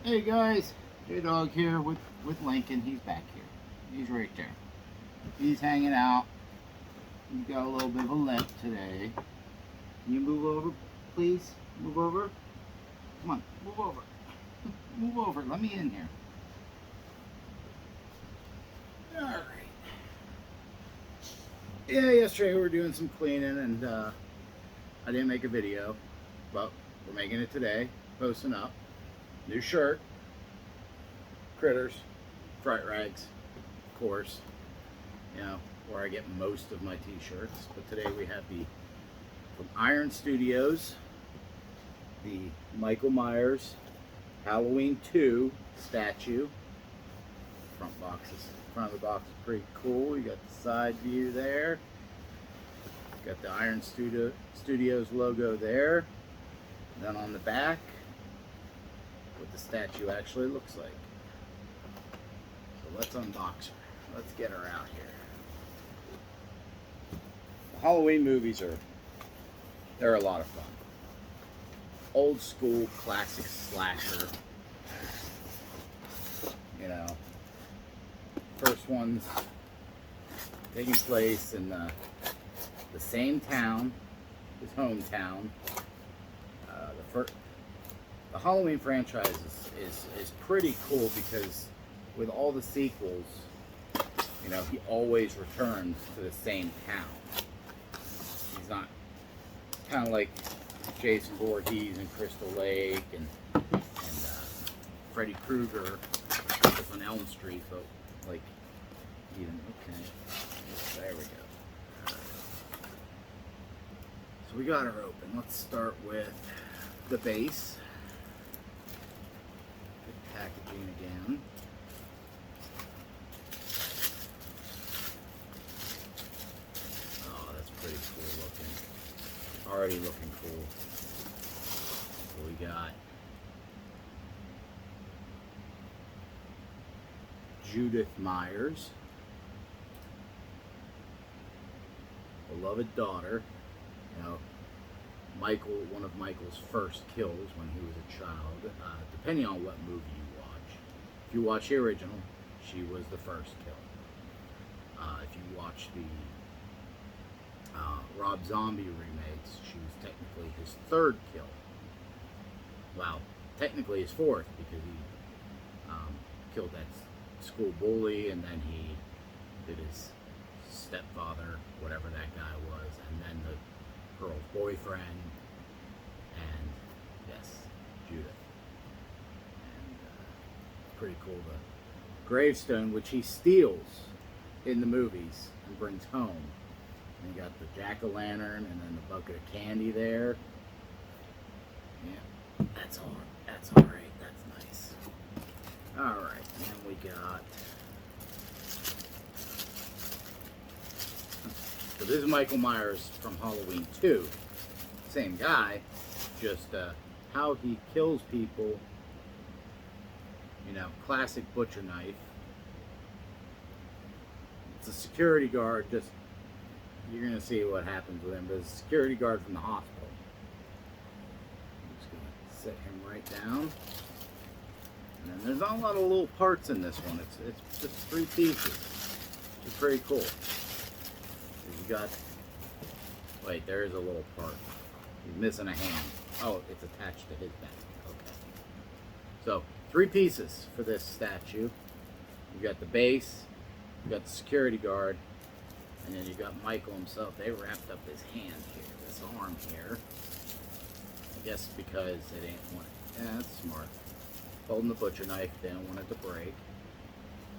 Hey guys, J-Dog here with Lincoln. He's back here. He's right there. He's hanging out. He's got a little bit of a limp today. Can you move over, please? Move over. Come on, move over. Move over. Let me in here. All right. Yeah, yesterday we were doing some cleaning and I didn't make a video, but we're making it today. Posting up. New shirt. Critters. Fright rags. Of course. You know, where I get most of my t-shirts. But today we have from Iron Studios, the Micheal Myers Halloween II statue. Front of the box is pretty cool. You got the side view there. Got the Iron Studios logo there. Then on the back, what the statue actually looks like. So let's unbox her. Let's get her out here. The Halloween movies they're a lot of fun. Old school classic slasher. You know, first one's taking place in the same town, his hometown. The Halloween franchise is pretty cool because with all the sequels, you know, he always returns to the same town. He's not kind of like Jason Voorhees and Crystal Lake and Freddy Krueger on Elm Street, but like even there we go. So we got her open. Let's start with the base. Good packaging again. Oh, that's pretty cool looking. Already looking cool. So we got Judith Myers, beloved daughter. You know, one of Michael's first kills when he was a child, depending on what movie you watch. If you watch the original, she was the first kill. If you watch the Rob Zombie remakes, she was technically his third kill. Well, technically his fourth, because he killed that school bully, and then he did his stepfather, whatever that guy was, and then the girl's boyfriend, and yes, Judith. And pretty cool, the gravestone, which he steals in the movies and brings home. And you got the jack-o'-lantern and then the bucket of candy there. Yeah, that's all right, that's nice. All right, and then we got, so this is Micheal Myers from Halloween II. Same guy, just how he kills people. You know, classic butcher knife. It's a security guard, you're going to see what happens with him. But it's a security guard from the hospital. I'm just going to set him right down. And then there's not a lot of little parts in this one. It's just 3 pieces. Which is pretty cool. You got, wait, there is a little part. He's missing a hand. Oh, it's attached to his back. Okay. So, 3 pieces for this statue. You got the base, you got the security guard, and then you got Michael himself. They wrapped up his hand here, this arm here. I guess because they didn't want it. Yeah, that's smart. Holding the butcher knife, they don't want it to break.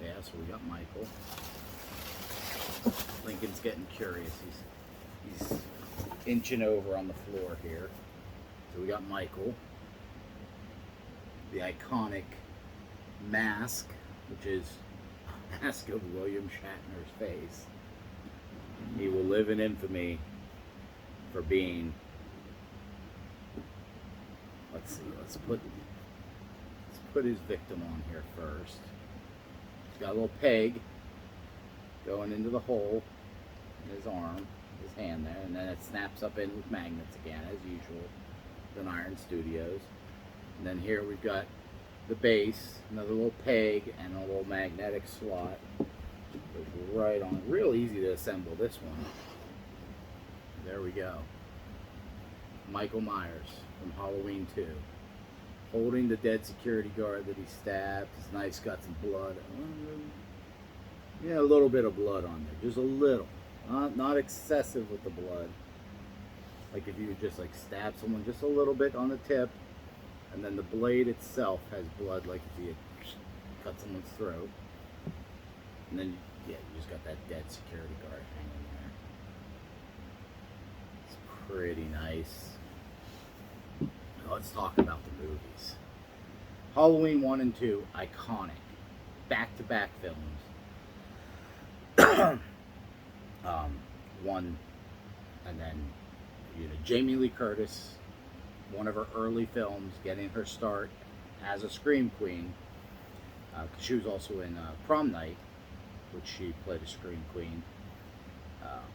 Yeah, so we got Michael. Lincoln's getting curious. He's inching over on the floor here. So we got Michael. The iconic mask, which is a mask of William Shatner's face. He will live in infamy for being, let's see, let's put his victim on here first. He's got a little peg going into the hole in his arm, his hand there, and then it snaps up in with magnets again, as usual, with Iron Studios. And then here we've got the base, another little peg, and a little magnetic slot. Goes right on. Real easy to assemble this one. There we go. Michael Myers from Halloween II. Holding the dead security guard that he stabbed. His knife's got some blood. Yeah, a little bit of blood on there. Just a little. Not excessive with the blood. Like if you just like stab someone just a little bit on the tip, and then the blade itself has blood, like if you cut someone's throat. And then, yeah, you just got that dead security guard hanging there. It's pretty nice. Now let's talk about the movies. Halloween 1 and 2, iconic. Back-to-back films. One, and then, Jamie Lee Curtis, one of her early films, getting her start as a Scream Queen. Because she was also in Prom Night, which she played a Scream Queen.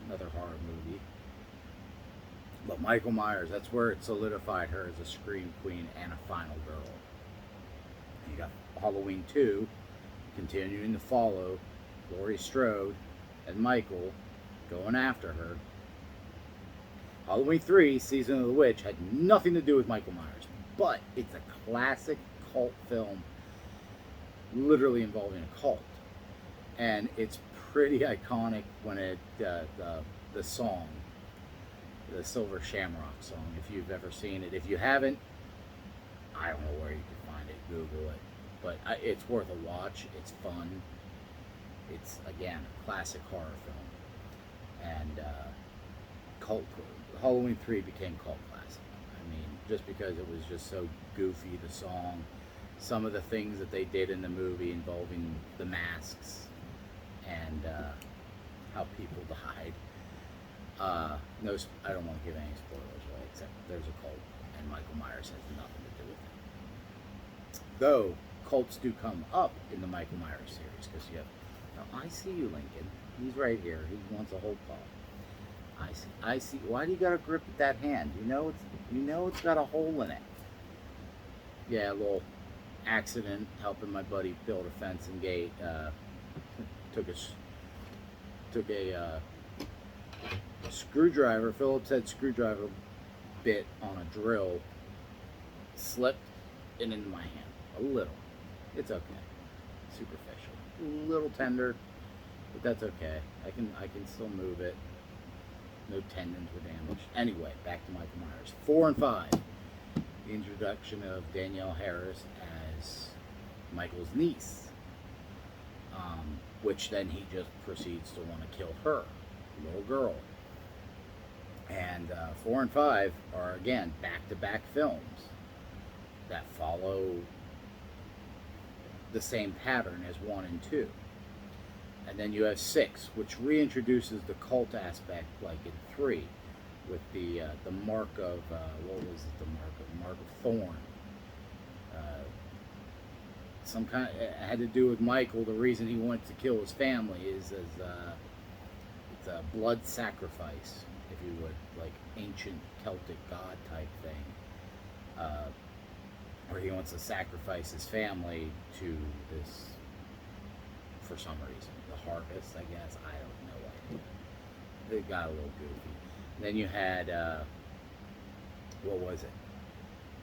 Another horror movie. But Michael Myers, that's where it solidified her as a Scream Queen and a final girl. And you got Halloween 2, continuing to follow Laurie Strode and Michael going after her. Halloween 3, Season of the Witch, had nothing to do with Michael Myers, but it's a classic cult film, literally involving a cult, and it's pretty iconic when the song, the Silver Shamrock song, if you've ever seen it. If you haven't, I don't know where you can find it. Google it, but it's worth a watch. It's fun. It's, again, a classic horror film, and cult. Halloween 3 became cult classic. I mean, just because it was just so goofy, the song, some of the things that they did in the movie involving the masks and how people died. No, I don't want to give any spoilers, right? Except there's a cult, and Michael Myers has nothing to do with it. Though cults do come up in the Michael Myers series, because you have, I see you, Lincoln. He's right here. He wants a whole paw. I see. Why do you gotta grip at that hand? You know it's got a hole in it. Yeah, a little accident helping my buddy build a fence and gate. Took a screwdriver, Phillips head screwdriver bit on a drill, slipped it into my hand. A little. It's okay. Superficial. A little tender, but that's okay. I can still move it. No tendons were damaged. Anyway, back to Michael Myers. 4 and 5. The introduction of Danielle Harris as Michael's niece. Which then he just proceeds to want to kill her, little girl. And 4 and 5 are, again, back-to-back films that follow the same pattern as 1 and 2. And then you have 6, which reintroduces the cult aspect, like in 3, with the mark of what was it? The mark of thorn. Some kind. It had to do with Michael. The reason he wanted to kill his family is it's a blood sacrifice, if you would, like ancient Celtic god type thing, where he wants to sacrifice his family to this for some reason. The harvest, I guess. I don't know why. It got a little goofy. Then you had what was it?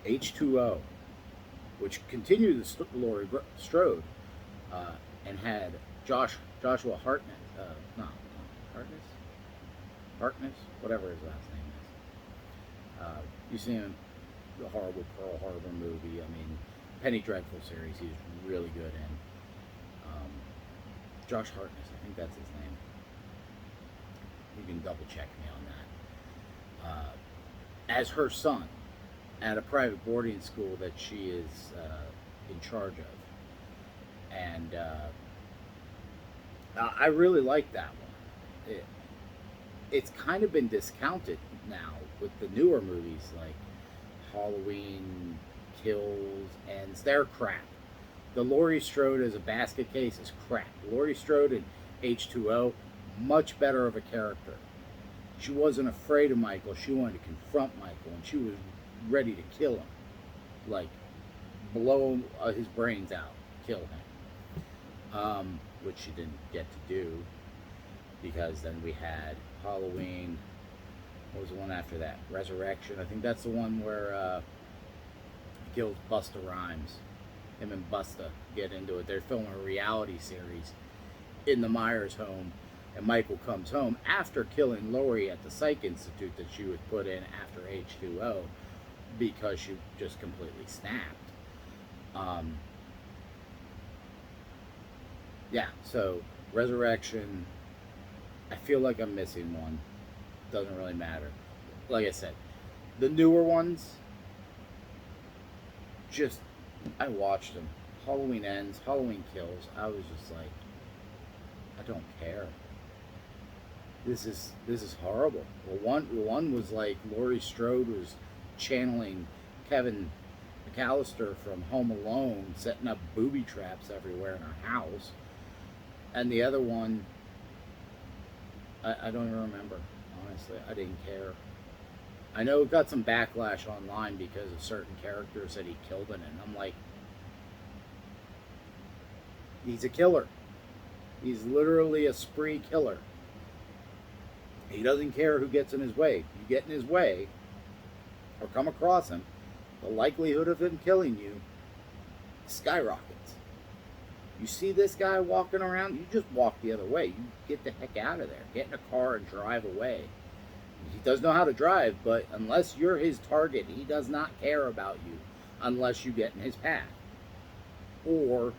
H2O, which continued the Laurie Strode, and had Joshua Hartnett, Harkness, whatever his last name is. You see him in the horrible Pearl Harbor movie. I mean, Penny Dreadful series. He's really good in. Josh Hartness, I think that's his name. You can double check me on that. As her son, at a private boarding school that she is in charge of. And I really like that one. It's kind of been discounted now with the newer movies like Halloween, Kills, and they're crap. The Laurie Strode as a basket case is crap. Laurie Strode in H2O, much better of a character. She wasn't afraid of Michael. She wanted to confront Michael, and she was ready to kill him. Like, blow his brains out, kill him, which she didn't get to do because then we had Halloween. What was the one after that? Resurrection. I think that's the one where he kills Busta Rhymes. Him and Busta get into it. They're filming a reality series in the Myers home, and Michael comes home after killing Lori at the Psych Institute that she was put in after H2O because she just completely snapped. Yeah, so Resurrection, I feel like I'm missing one. Doesn't really matter. Like I said, the newer ones, just, I watched them. Halloween Ends, Halloween Kills. I was just like, I don't care. This is horrible. Well, one was like Laurie Strode was channeling Kevin McAllister from Home Alone, setting up booby traps everywhere in her house. And the other one, I don't even remember. Honestly, I didn't care. I know it got some backlash online because of certain characters that he killed in it. And I'm like, he's a killer. He's literally a spree killer. He doesn't care who gets in his way. If you get in his way or come across him, the likelihood of him killing you skyrockets. You see this guy walking around, you just walk the other way. You get the heck out of there. Get in a car and drive away. He does know how to drive, but unless you're his target, he does not care about you unless you get in his path. Or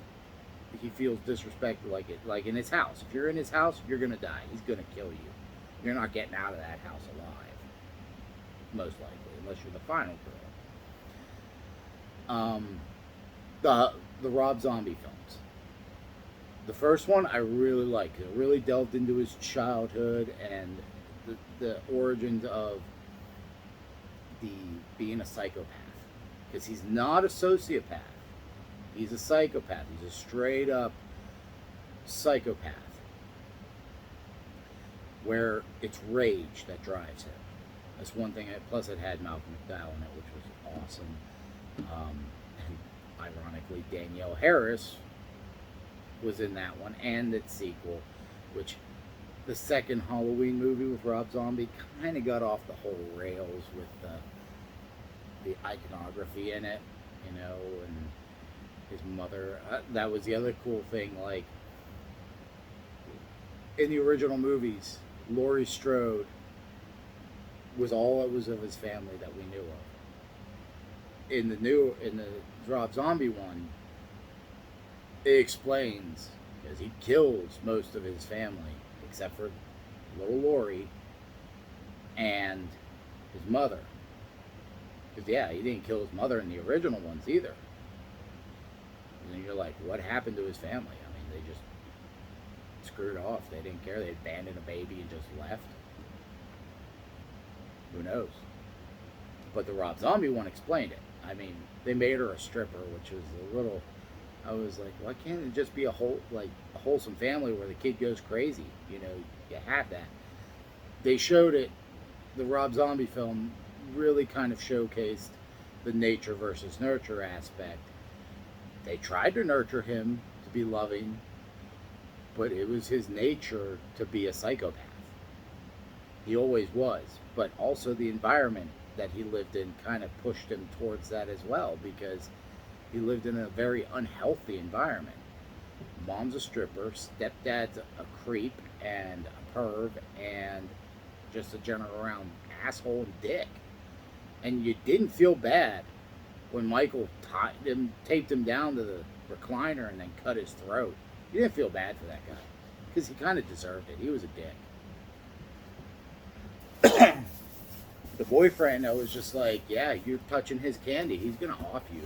he feels disrespected like in his house. If you're in his house, you're going to die. He's going to kill you. You're not getting out of that house alive. Most likely, unless you're the final girl. The Rob Zombie films. The first one I really liked. It really delved into his childhood and the origins of being a psychopath. Because he's not a sociopath. He's a psychopath. He's a straight up psychopath. Where it's rage that drives him. That's one thing. Plus it had Malcolm McDowell in it, which was awesome. And ironically, Danielle Harris was in that one, and its sequel, which the second Halloween movie with Rob Zombie kind of got off the whole rails with the iconography in it, you know, and his mother. That was the other cool thing. Like in the original movies, Laurie Strode was all that was of his family that we knew of. In the Rob Zombie one, it explains, because he kills most of his family, except for little Laurie and his mother. Because, yeah, he didn't kill his mother in the original ones either. And then you're like, what happened to his family? I mean, they just screwed off. They didn't care. They abandoned a baby and just left. Who knows? But the Rob Zombie one explained it. I mean, they made her a stripper, which was a little... I was like, why can't it just be a wholesome family where the kid goes crazy? You know, you have that. They showed it. The Rob Zombie film really kind of showcased the nature versus nurture aspect. They tried to nurture him to be loving, but it was his nature to be a psychopath. He always was, but also the environment that he lived in kind of pushed him towards that as well, because he lived in a very unhealthy environment. Mom's a stripper, stepdad's a creep and a perv and just a general around asshole and dick. And you didn't feel bad when Michael taped him down to the recliner and then cut his throat. You didn't feel bad for that guy because he kind of deserved it. He was a dick. The boyfriend, I was just like, yeah, you're touching his candy. He's going to off you.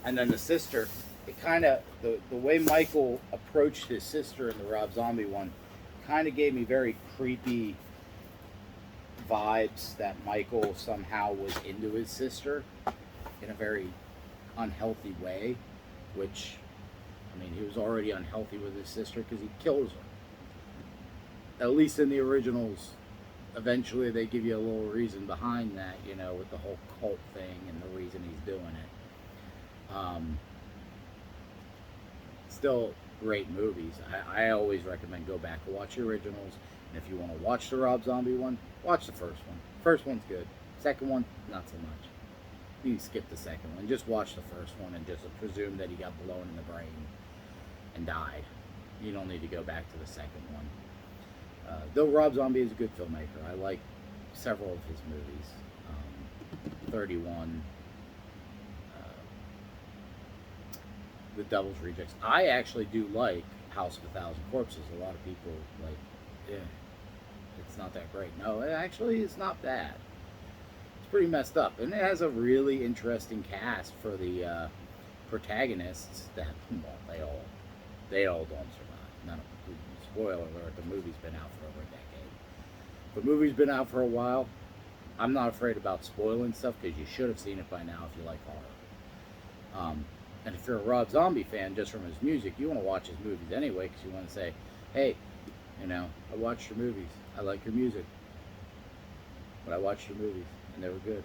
And then the sister, it kind of, the way Michael approached his sister in the Rob Zombie one kind of gave me very creepy vibes that Michael somehow was into his sister in a very unhealthy way, which, I mean, he was already unhealthy with his sister because he kills her. At least in the originals, eventually they give you a little reason behind that, you know, with the whole cult thing and the reason he's doing it. Still great movies. I always recommend go back and watch the originals. And if you want to watch the Rob Zombie one, watch the first one. First one's good. Second one, not so much. You can skip the second one. Just watch the first one and just presume that he got blown in the brain and died. You don't need to go back to the second one. Though Rob Zombie is a good filmmaker. I like several of his movies. 31, The Devil's Rejects. I actually do like House of a Thousand Corpses. A lot of people like, yeah, it's not that great. No, actually, it's not bad. It's pretty messed up, and it has a really interesting cast for the protagonists. That, well, they all don't survive. None of them. Spoiler alert: the movie's been out for over a decade. The movie's been out for a while. I'm not afraid about spoiling stuff because you should have seen it by now if you like horror. And if you're a Rob Zombie fan, just from his music, you want to watch his movies anyway because you want to say, hey, you know, I watched your movies. I like your music. But I watched your movies, and they were good.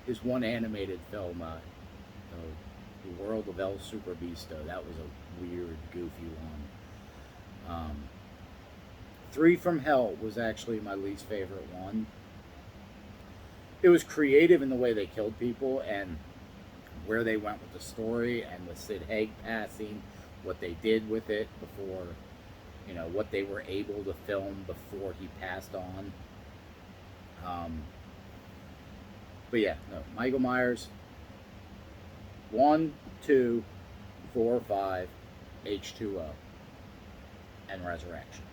His one animated film, The World of El Super Beasto, that was a weird, goofy one. 3 from Hell was actually my least favorite one. It was creative in the way they killed people, and where they went with the story, and with Sid Haig passing, what they did with it before, you know, what they were able to film before he passed on. But yeah, no, Michael Myers, 1, 2, 4, 5, H2O, and Resurrection.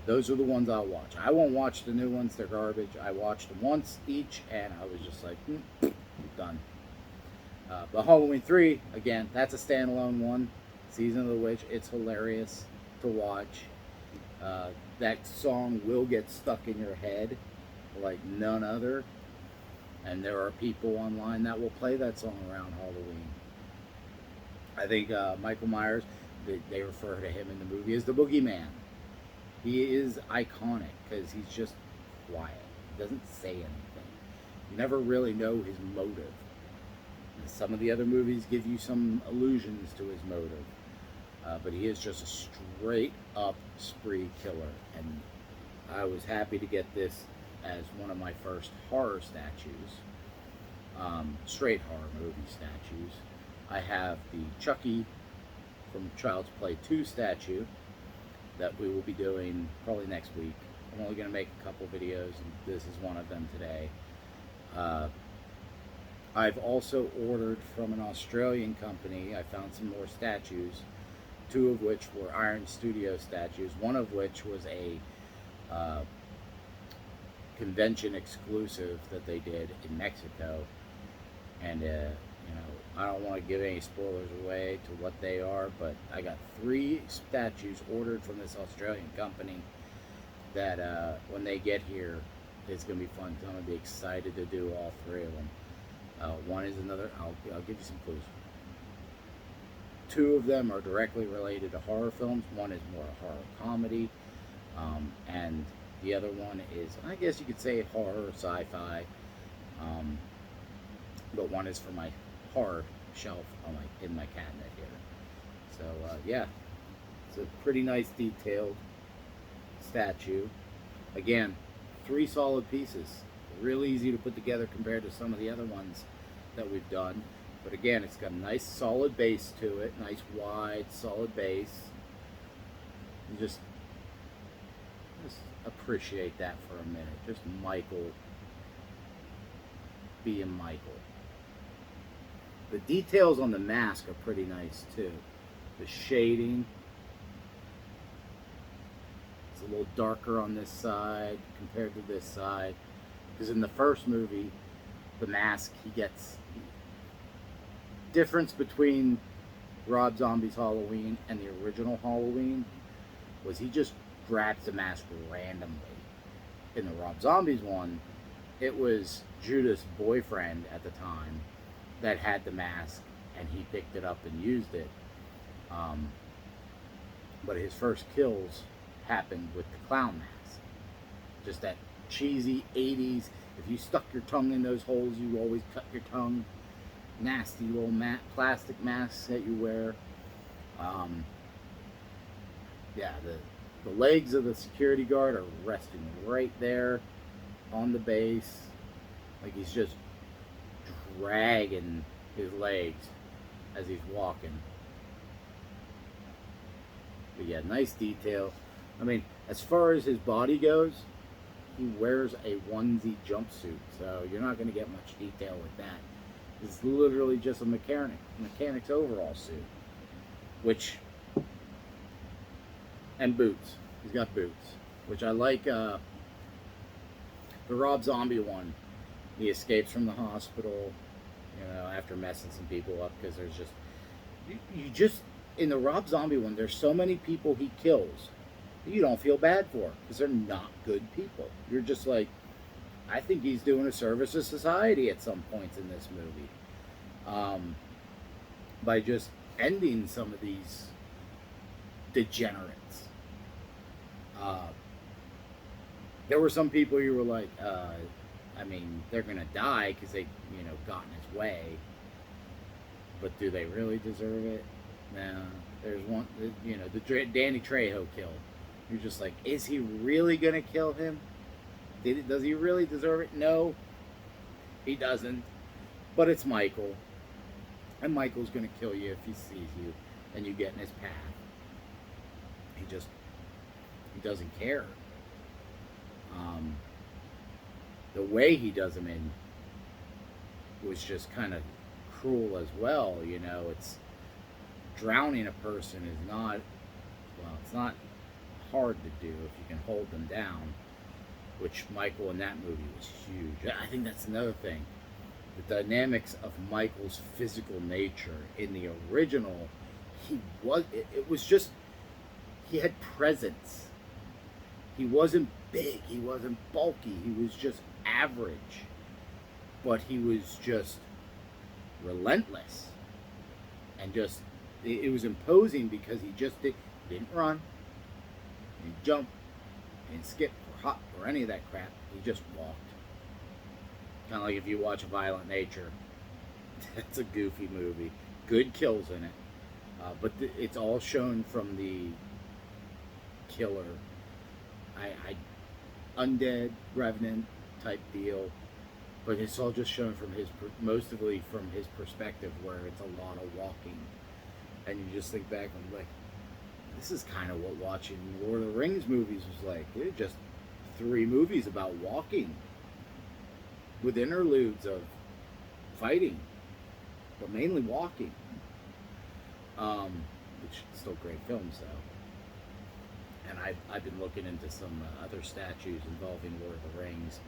Those are the ones I'll watch. I won't watch the new ones, they're garbage. I watched them once each, and I was just like, done. But Halloween 3, again, that's a standalone one. Season of the Witch, it's hilarious to watch. That song will get stuck in your head like none other. And there are people online that will play that song around Halloween. I think Michael Myers, they refer to him in the movie as the Boogeyman. He is iconic because he's just quiet. He doesn't say anything. You never really know his motive. Some of the other movies give you some allusions to his motive. But he is just a straight up spree killer. And I was happy to get this as one of my first horror statues. Straight horror movie statues. I have the Chucky from Child's Play 2 statue that we will be doing probably next week. I'm only going to make a couple videos, and this is one of them today. I've also ordered from an Australian company. I found some more statues, 2 of which were Iron Studio statues, one of which was a convention exclusive that they did in Mexico. And, you know, I don't want to give any spoilers away to what they are, but I got 3 statues ordered from this Australian company that when they get here, it's going to be fun. I'm going to be excited to do all 3 of them. One is another, I'll give you some clues. 2 of them are directly related to horror films. One is more a horror comedy. And the other one is, I guess you could say horror, sci-fi. But one is for my horror shelf in my cabinet here. So, yeah. It's a pretty nice detailed statue. Again, 3 solid pieces. Really easy to put together compared to some of the other ones that we've done. But again, it's got a nice solid base to it. Nice wide solid base. You just appreciate that for a minute. Just Michael being Michael. The details on the mask are pretty nice too. The shading. It's a little darker on this side compared to this side. Because in the first movie, the mask, he gets... Difference between Rob Zombie's Halloween and the original Halloween was he just grabs the mask randomly. In the Rob Zombies one, it was Judith's boyfriend at the time that had the mask, and he picked it up and used it. But his first kills happened with the clown mask. Just that cheesy 80s. If you stuck your tongue in those holes, you always cut your tongue. Nasty little plastic masks that you wear. Um, yeah, the legs of the security guard are resting right there on the base. Like he's just dragging his legs as he's walking. But yeah, nice detail. I mean, as far as his body goes, he wears a onesie jumpsuit, so you're not going to get much detail with that. It's literally just a mechanic's overall suit, and boots. He's got boots, which I like. The Rob Zombie one, he escapes from the hospital, after messing some people up, because there's just you just in the Rob Zombie one, there's so many people he kills that you don't feel bad for because they're not good people. You're just like, I think he's doing a service to society at some points in this movie, by just ending some of these degenerates. There were some people you were like, they're gonna die because they, got in his way. But do they really deserve it? No. There's one, the Danny Trejo kill. You're just like, is he really gonna kill him? Does he really deserve it? No, he doesn't. But it's Michael, and Michael's gonna kill you if he sees you and you get in his path. He doesn't care. The way he does him in was just kind of cruel as well. It's drowning a person is not, it's not hard to do if you can hold them down, which Michael in that movie was huge. I think that's another thing. The dynamics of Michael's physical nature in the original, it was just, he had presence. He wasn't big, he wasn't bulky, he was just average. But he was just relentless. And just, it was imposing because he just didn't run, he didn't jump, he didn't skip or hop or any of that crap. He just walked. Kind of like if you watch Violent Nature. It's a goofy movie. Good kills in it. But it's all shown from the killer. Undead, revenant type deal. But it's all just shown from mostly from his perspective, where it's a lot of walking. And you just think back and like, this is kind of what watching Lord of the Rings movies was like. They're just 3 movies about walking, with interludes of fighting, but mainly walking. Which still great films though. And I've been looking into some other statues involving Lord of the Rings.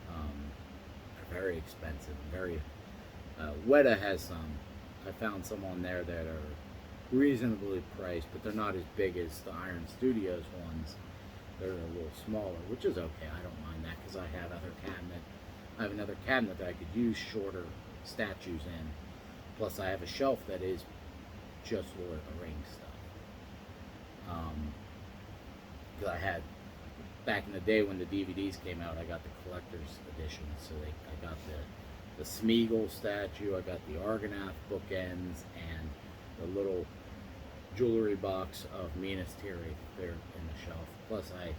They're very expensive. Weta has some. I found some on there that are reasonably priced, but they're not as big as the Iron Studios ones. They're a little smaller, which is okay. I don't mind that because I have another cabinet that I could use shorter statues in. Plus, I have a shelf that is just Lord of the Rings stuff. Because I had, back in the day when the DVDs came out, I got the collector's edition. So I got the Smeagol statue, I got the Argonath bookends, and the little jewelry box of Minas Tirith there in the shelf. Plus, I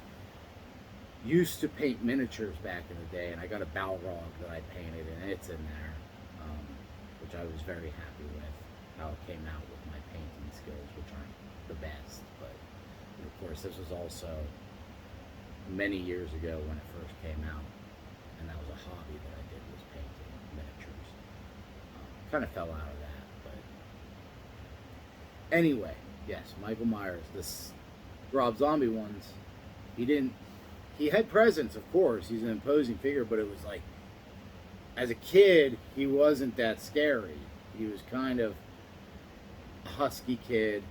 used to paint miniatures back in the day, and I got a Balrog that I painted, and it's in there, which I was very happy with how it came out with my painting skills, which aren't the best. But of course, this was also many years ago when it first came out, and that was a hobby that I did, was painting miniatures. Kind of fell out of that, but anyway, yes, Michael Myers. This Rob Zombie ones, he had presence, of course. He's an imposing figure, but it was like, as a kid, he wasn't that scary. He was kind of a husky kid,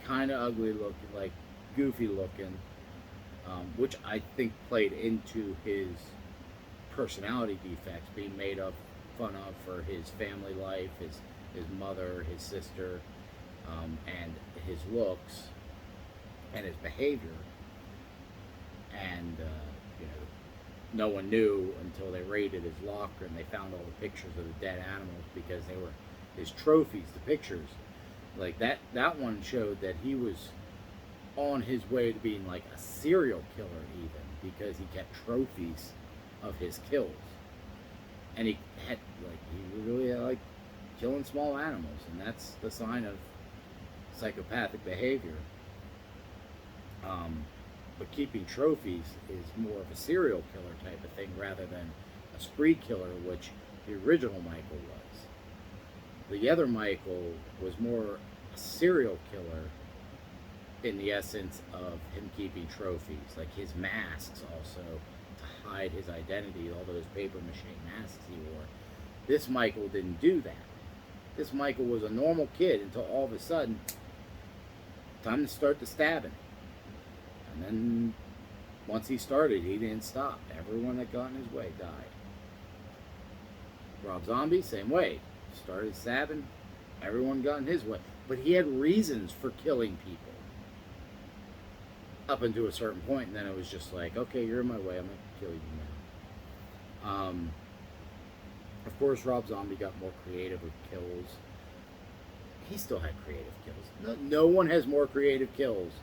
kind of ugly looking, like goofy looking, which I think played into his personality defects, being made fun of for his family life, his mother, his sister, and his looks and his behavior. and you know, no one knew until they raided his locker and they found all the pictures of the dead animals because they were his trophies. The pictures, like that one showed that he was on his way to being like a serial killer, even because he kept trophies of his kills, and he had like he really liked killing small animals, and that's the sign of psychopathic behavior. But keeping trophies is more of a serial killer type of thing rather than a spree killer, which the original Michael was. The other Michael was more a serial killer in the essence of him keeping trophies, like his masks also to hide his identity, all those paper mache masks he wore. This Michael didn't do that. This Michael was a normal kid until all of a sudden, time to start the stabbing. And then once he started, he didn't stop. Everyone that got in his way died. Rob Zombie, same way. Started stabbing, everyone got in his way. But he had reasons for killing people up until a certain point, and then it was just like, okay, you're in my way, I'm going to kill you now. Of course, Rob Zombie got more creative with kills. He still had creative kills. No one has more creative kills,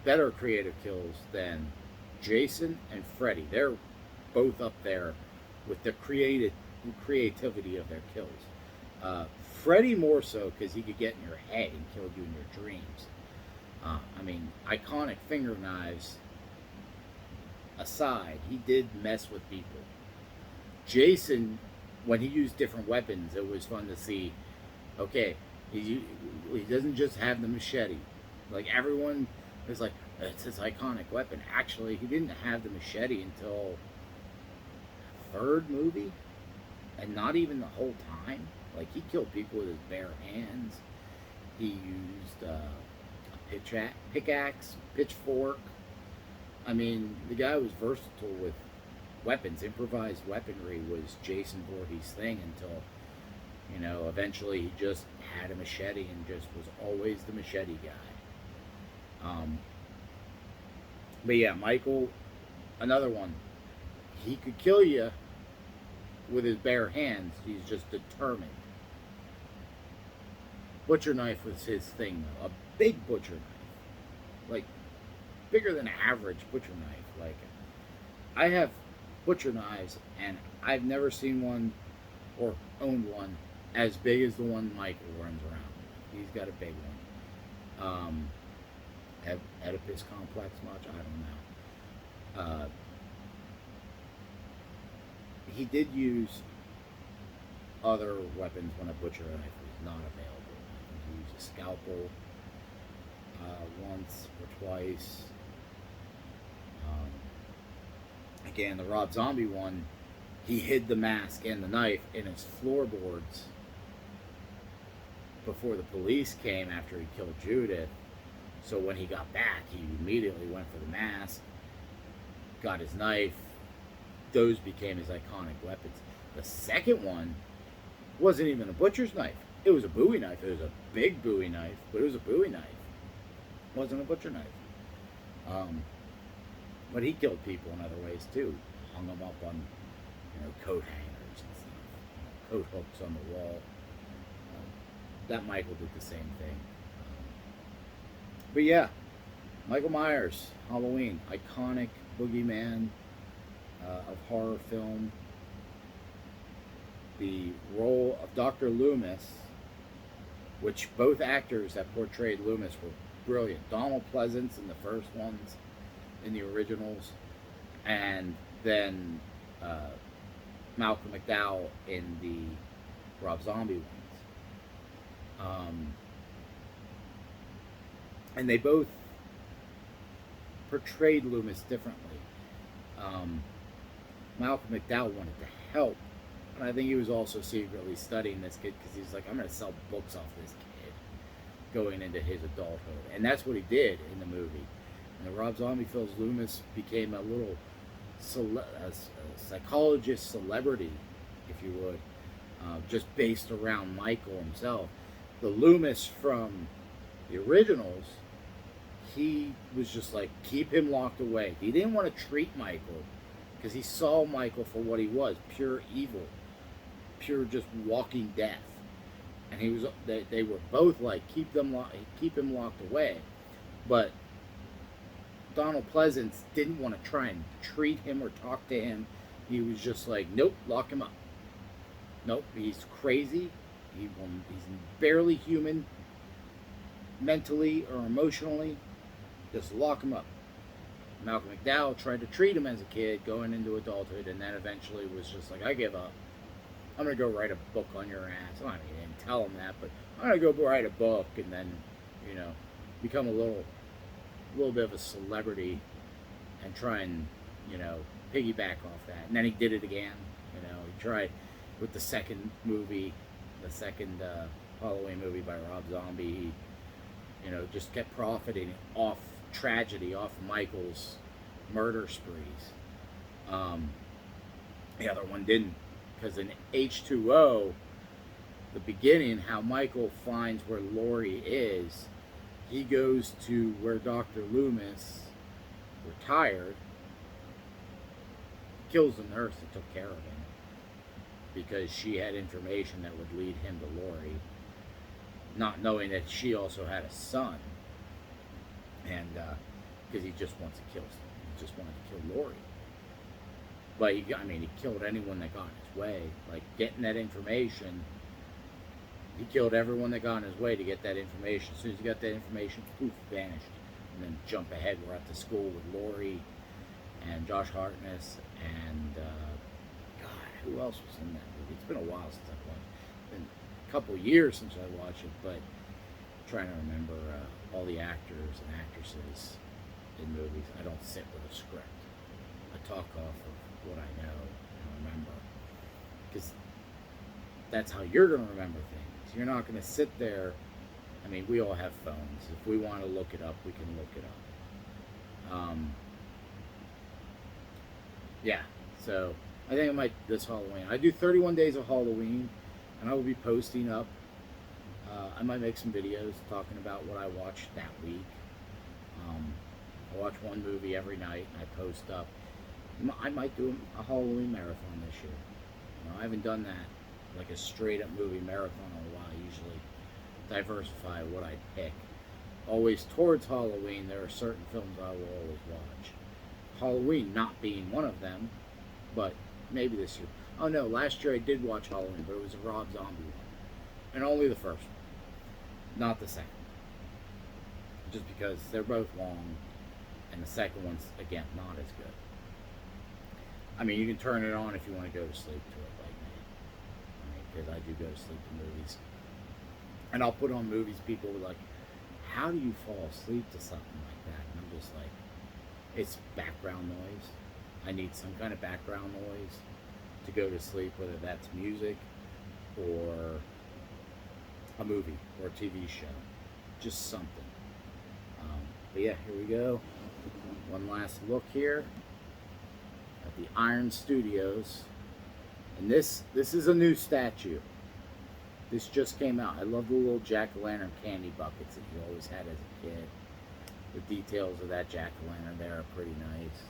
better creative kills than Jason and Freddy. They're both up there with the creativity of their kills. Freddy more so because he could get in your head and kill you in your dreams. I mean, iconic finger knives aside, he did mess with people. Jason, when he used different weapons, it was fun to see. Okay, he doesn't just have the machete. Like everyone is like, it's his iconic weapon. Actually, he didn't have the machete until the third movie, and not even the whole time. Like he killed people with his bare hands. He used a pickaxe, pitchfork. I mean, the guy was versatile with weapons. Improvised weaponry was Jason Voorhees' thing until, you know, eventually he just had a machete and just was always the machete guy. But yeah, Michael, another one. He could kill you with his bare hands. He's just determined. Butcher knife was his thing, though. A big butcher knife. Like, bigger than average butcher knife. Like, I have butcher knives, and I've never seen one or owned one as big as the one Michael runs around with. He's got a big one. Oedipus complex much? I don't know. He did use other weapons when a butcher knife was not available. He used a scalpel once or twice. Again, the Rob Zombie one, he hid the mask and the knife in his floorboards before the police came after he killed Judith. So when he got back, he immediately went for the mask, got his knife. Those became his iconic weapons. The second one wasn't even a butcher's knife. It was a Bowie knife. It was a big Bowie knife, but it was a Bowie knife. It wasn't a butcher knife. But he killed people in other ways too. Hung them up on, you know, coat hangers and stuff, coat hooks on the wall. That Michael did the same thing. But yeah, Michael Myers, Halloween, iconic boogeyman of horror film. The role of Dr. Loomis, which both actors that portrayed Loomis were brilliant. Donald Pleasance in the first ones, in the originals, and then Malcolm McDowell in the Rob Zombie ones. And they both portrayed Loomis differently. Malcolm McDowell wanted to help, and I think he was also secretly studying this kid because he's like, I'm going to sell books off this kid going into his adulthood. And that's what he did in the movie. And the Rob Zombie films, Loomis became a little psychologist celebrity, if you would, just based around Michael himself. The Loomis from the originals, he was just like, keep him locked away. He didn't want to treat Michael because he saw Michael for what he was, pure evil, pure just walking death. And they were both like, keep him locked away. But Donald Pleasance didn't want to try and treat him or talk to him. He was just like, nope, lock him up. Nope, he's crazy. He's barely human, mentally or emotionally. Just lock him up. Malcolm McDowell tried to treat him as a kid going into adulthood, and then eventually was just like, I give up. I'm going to go write a book on your ass. I mean, he didn't tell him that, but I'm going to go write a book and then, become a little bit of a celebrity and try and, piggyback off that. And then he did it again. He tried with the second movie, the second Halloween movie by Rob Zombie. He, just kept profiting off tragedy, off Michael's murder sprees. The other one didn't, because in H2O, the beginning, how Michael finds where Laurie is, he goes to where Dr. Loomis retired, kills the nurse that took care of him because she had information that would lead him to Laurie, not knowing that she also had a son, and because he just wants to kill, he just wanted to kill Laurie. But he killed anyone that got in his way. Like getting that information, he killed everyone that got in his way to get that information. As soon as he got that information, poof, vanished. And then jump ahead, we're at the school with Laurie and Josh Hartness and God, who else was in that movie? It's been a while since I've watched it. It's been a couple years since I watched it, but I'm trying to remember all the actors and actresses in movies. I don't sit with a script. I talk off of what I know and remember, because that's how you're going to remember things. You're not going to sit there. I mean, we all have phones. If we want to look it up, we can look it up. Yeah, so I think I might this Halloween. I do 31 days of Halloween, and I will be posting up. I might make some videos talking about what I watched that week. I watch one movie every night, and I post up. I might do a Halloween marathon this year. I haven't done that, like a straight up movie marathon in a while. I usually diversify what I pick. Always towards Halloween, there are certain films I will always watch. Halloween not being one of them, but maybe this year. Oh no, last year I did watch Halloween, but it was a Rob Zombie one. And only the first one, not the second. Just because they're both long, and the second one's, again, not as good. I mean, you can turn it on if you want to go to sleep to it, like me. Because I do go to sleep to movies. And I'll put on movies, people are like, how do you fall asleep to something like that? And I'm just like, it's background noise. I need some kind of background noise to go to sleep, whether that's music or a movie or a TV show. Just something. But yeah, here we go. One last look here at the Iron Studios. And this is a new statue. This just came out. I love the little jack-o'-lantern candy buckets that you always had as a kid. The details of that jack-o'-lantern there are pretty nice.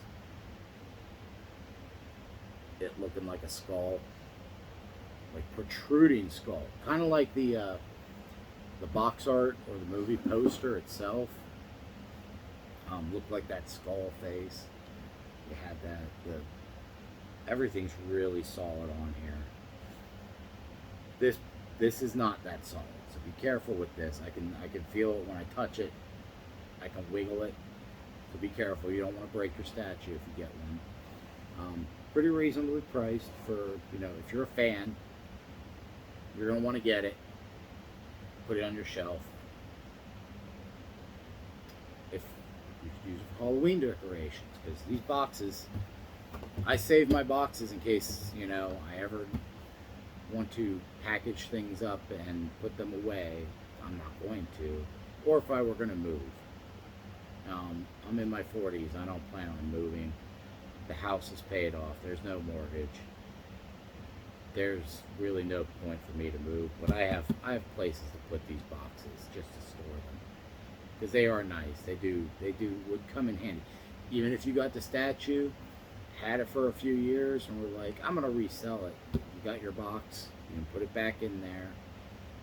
It looking like a skull. Like protruding skull. Kind of like the box art or the movie poster itself. Looked like that skull face. You had that. Everything's really solid on here. This is not that solid, so be careful with this. I can feel it when I touch it. I can wiggle it. So be careful. You don't want to break your statue if you get one. Pretty reasonably priced for, if you're a fan, you're going to want to get it. Put it on your shelf. If you could use it for Halloween decorations, because these boxes, I save my boxes in case, I ever want to package things up and put them away. I'm not going to. Or if I were going to move. I'm in my 40s. I don't plan on moving. The house is paid off. There's no mortgage. There's really no point for me to move. But I have places to put these boxes just to store them. because they are nice. They would come in handy. Even if you got the statue, had it for a few years, and were like, I'm gonna resell it. You got your box, you can put it back in there.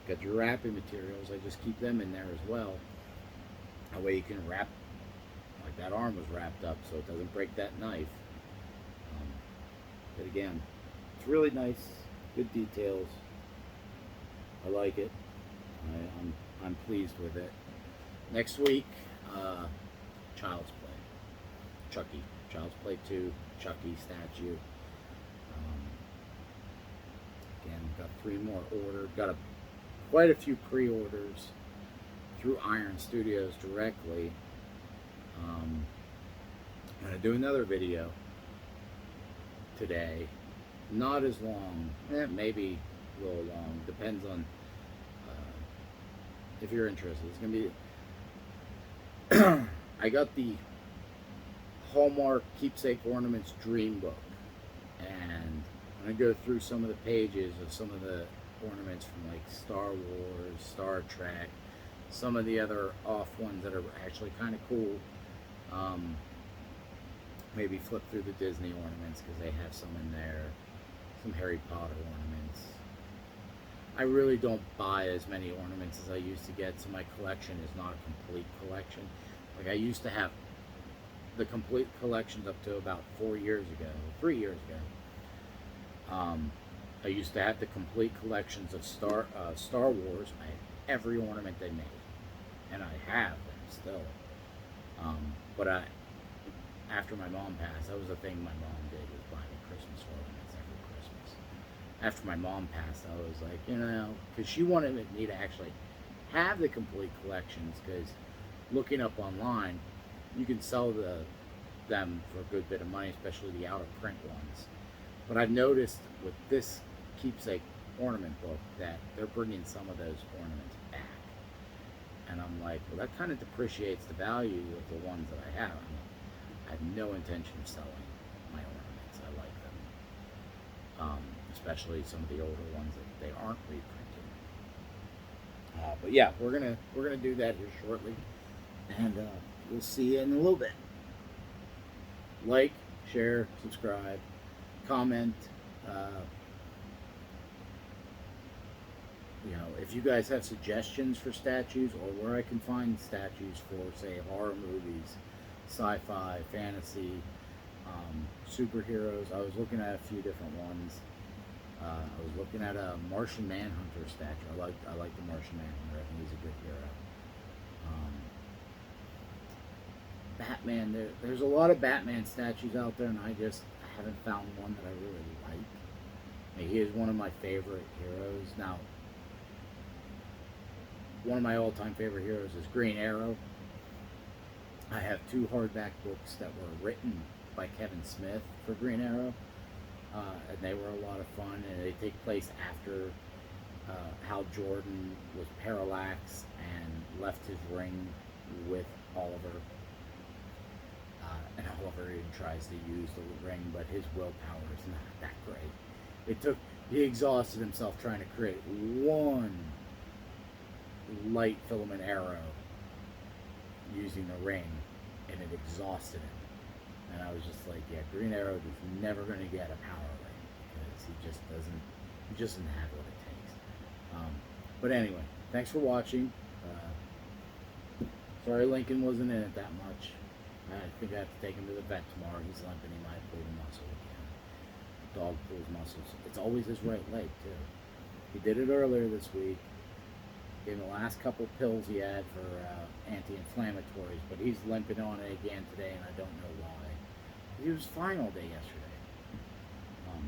Got your wrapping materials. I just keep them in there as well. That way you can wrap, like that arm was wrapped up, so it doesn't break that knife. But again, it's really nice, good details. I like it. I'm pleased with it. Next week, Child's Play, Chucky, Child's Play 2, Chucky statue. Again, got 3 more ordered. Got quite a few pre-orders through Iron Studios directly. I'm gonna do another video today. Not as long, maybe a little long. Depends on if you're interested. It's gonna be. I got the Hallmark Keepsake Ornaments Dream Book, and I'm gonna go through some of the pages of some of the ornaments from like Star Wars, Star Trek, some of the other off ones that are actually kind of cool. Maybe flip through the Disney ornaments because they have some in there, some Harry Potter ornaments. I really don't buy as many ornaments as I used to get, so my collection is not a complete collection. Like I used to have the complete collections up to about 3 years ago. I used to have the complete collections of Star Wars. I had every ornament they made, and I have them still. But after my mom passed, that was the thing my mom did, was buy me Christmas ornaments every Christmas. After my mom passed, I was like, because she wanted me to actually have the complete collections, because looking up online, you can sell them for a good bit of money, especially the out of print ones. But I've noticed with this keepsake ornament book that they're bringing some of those ornaments back. And I'm like, well, that kind of depreciates the value of the ones that I have. I have no intention of selling my ornaments. I like them, especially some of the older ones that they aren't reprinting. But yeah, we're gonna do that here shortly, and we'll see you in a little bit. Like, share, subscribe, comment. If you guys have suggestions for statues, or where I can find statues for, say, horror movies, sci-fi, fantasy, superheroes. I was looking at a few different ones. I was looking at a Martian Manhunter statue. I like the Martian Manhunter. I think he's a good hero. Batman. There's a lot of Batman statues out there, and I haven't found one that I really like. He is one of my favorite heroes. Now, one of my all-time favorite heroes is Green Arrow. I have 2 hardback books that were written by Kevin Smith for Green Arrow, and they were a lot of fun, and they take place after Hal Jordan was parallaxed and left his ring with Oliver. And Oliver even tries to use the ring, but his willpower is not that great. He exhausted himself trying to create one light filament arrow using the ring, and it exhausted him. And I was just like, yeah, Green Arrow is never going to get a power ring, because he just doesn't have what it takes. But anyway, thanks for watching. Sorry Lincoln wasn't in it that much. I think I have to take him to the vet tomorrow. He's limping. He might pull the muscle again. The dog pulls muscles. It's always his right leg, too. He did it earlier this week. Gave him the last couple pills he had for anti-inflammatories, but he's limping on it again today, and I don't know why. He was fine all day yesterday.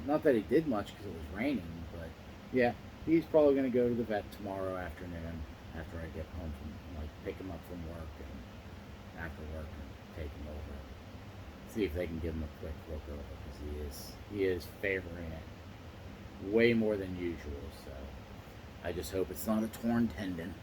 Not that he did much because it was raining, but yeah, he's probably going to go to the vet tomorrow afternoon after I get home from, pick him up from work, and after work, and take him over. See if they can give him a quick look over, because he is favoring it way more than usual. So I just hope it's not a torn tendon.